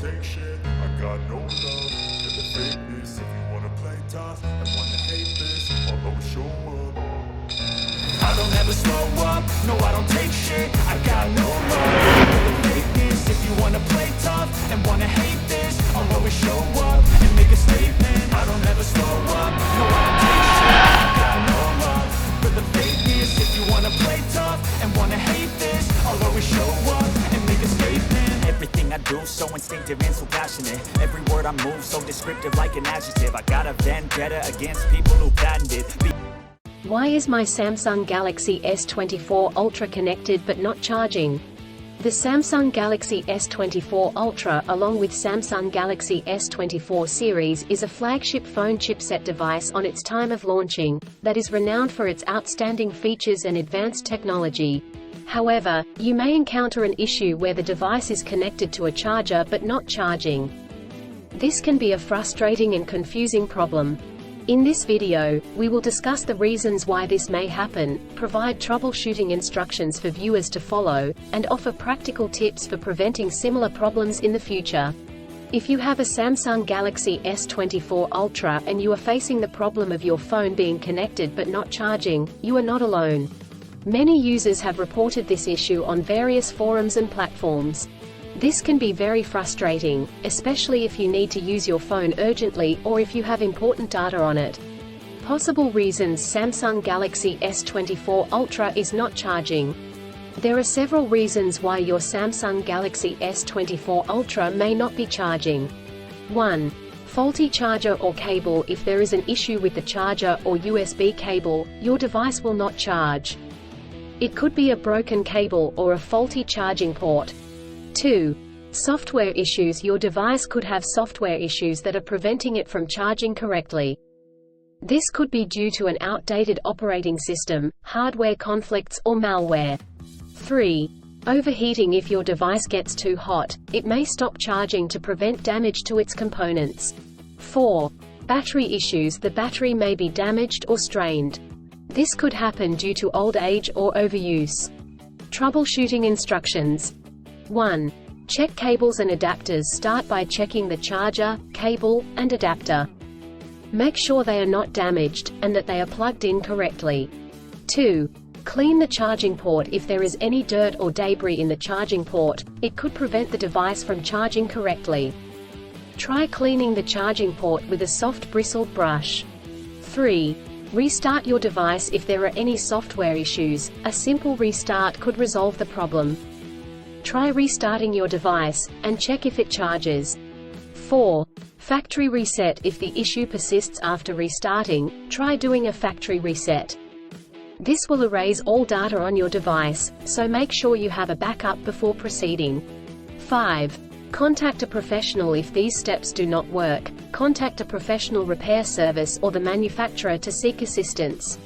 take shit. I got no love for the fakeness. If you wanna play tough and wanna hate this, I'll always show up. I don't ever slow up, no I don't take shit. I got no love for the fakeness. If you wanna play tough and wanna hate this, I'll always show up and make a statement. I don't ever slow up, no I don't take shit. I got no love for the fakeness. If you wanna play tough and wanna hate this, I'll always show up and make a statement. Everything I do so instinctive and so passionate. Every word I move so descriptive like an adjective. I got a vendetta against people who patented. Why is my Samsung Galaxy S24 Ultra connected but not charging? The Samsung Galaxy S24 Ultra, along with Samsung Galaxy S24 series, is a flagship phone chipset device on its time of launching, that is renowned for its outstanding features and advanced technology. However, you may encounter an issue where the device is connected to a charger but not charging. This can be a frustrating and confusing problem. In this video, we will discuss the reasons why this may happen, provide troubleshooting instructions for viewers to follow, and offer practical tips for preventing similar problems in the future. If you have a Samsung Galaxy S24 Ultra and you are facing the problem of your phone being connected but not charging, you are not alone. Many users have reported this issue on various forums and platforms. This can be very frustrating, especially if you need to use your phone urgently or if you have important data on it. Possible reasons Samsung Galaxy S24 Ultra is not charging. There are several reasons why your Samsung Galaxy S24 Ultra may not be charging. 1. Faulty charger or cable. If there is an issue with the charger or USB cable, your device will not charge. It could be a broken cable or a faulty charging port. 2. Software issues. Your device could have software issues that are preventing it from charging correctly. This could be due to an outdated operating system, hardware conflicts, or malware. 3. Overheating. If your device gets too hot, it may stop charging to prevent damage to its components. 4. Battery issues. The battery may be damaged or strained. This could happen due to old age or overuse. Troubleshooting instructions. 1. Check cables and adapters. Start by checking the charger, cable, and adapter. Make sure they are not damaged, and that they are plugged in correctly. 2. Clean the charging port. If there is any dirt or debris in the charging port, it could prevent the device from charging correctly. Try cleaning the charging port with a soft bristled brush. 3. Restart your device. If there are any software issues, a simple restart could resolve the problem. Try restarting your device, and check if it charges. 4. Factory reset. If the issue persists after restarting, try doing a factory reset. This will erase all data on your device, so make sure you have a backup before proceeding. 5. Contact a professional. If these steps do not work, contact a professional repair service or the manufacturer to seek assistance.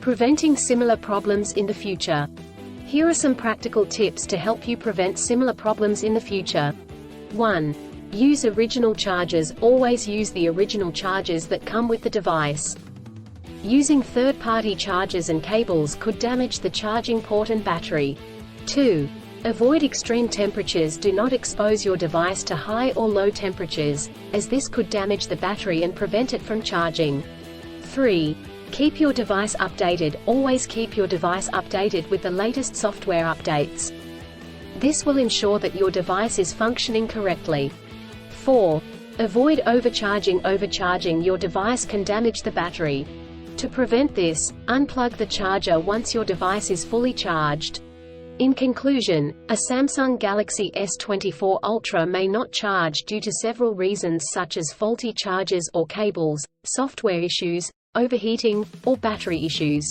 Preventing similar problems in the future. Here are some practical tips to help you prevent similar problems in the future. 1. Use original chargers. Always use the original chargers that come with the device. Using third-party chargers and cables could damage the charging port and battery. 2. Avoid extreme temperatures. Do not expose your device to high or low temperatures, as this could damage the battery and prevent it from charging. 3. Keep your device updated. Always keep your device updated with the latest software updates. This will ensure that your device is functioning correctly. 4. Avoid overcharging. Overcharging your device can damage the battery. To prevent this, unplug the charger once your device is fully charged. In conclusion, a Samsung Galaxy S24 Ultra may not charge due to several reasons such as faulty chargers or cables, software issues, overheating, or battery issues.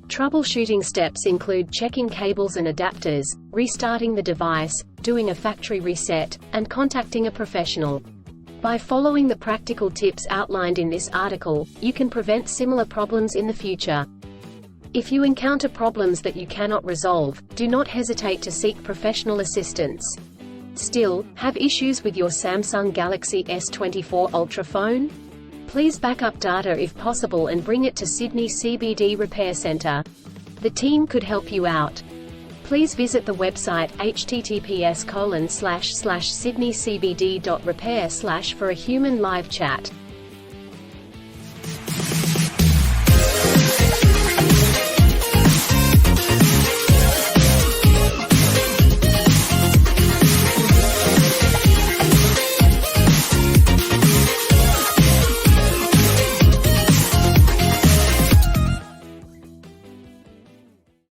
Troubleshooting steps include checking cables and adapters, restarting the device, doing a factory reset, and contacting a professional. By following the practical tips outlined in this article, you can prevent similar problems in the future. If you encounter problems that you cannot resolve, do not hesitate to seek professional assistance. Still, have issues with your Samsung Galaxy S24 Ultra phone? Please back up data if possible and bring it to Sydney CBD Repair Centre. The team could help you out. Please visit the website https://sydneycbd.repair/ for a human live chat.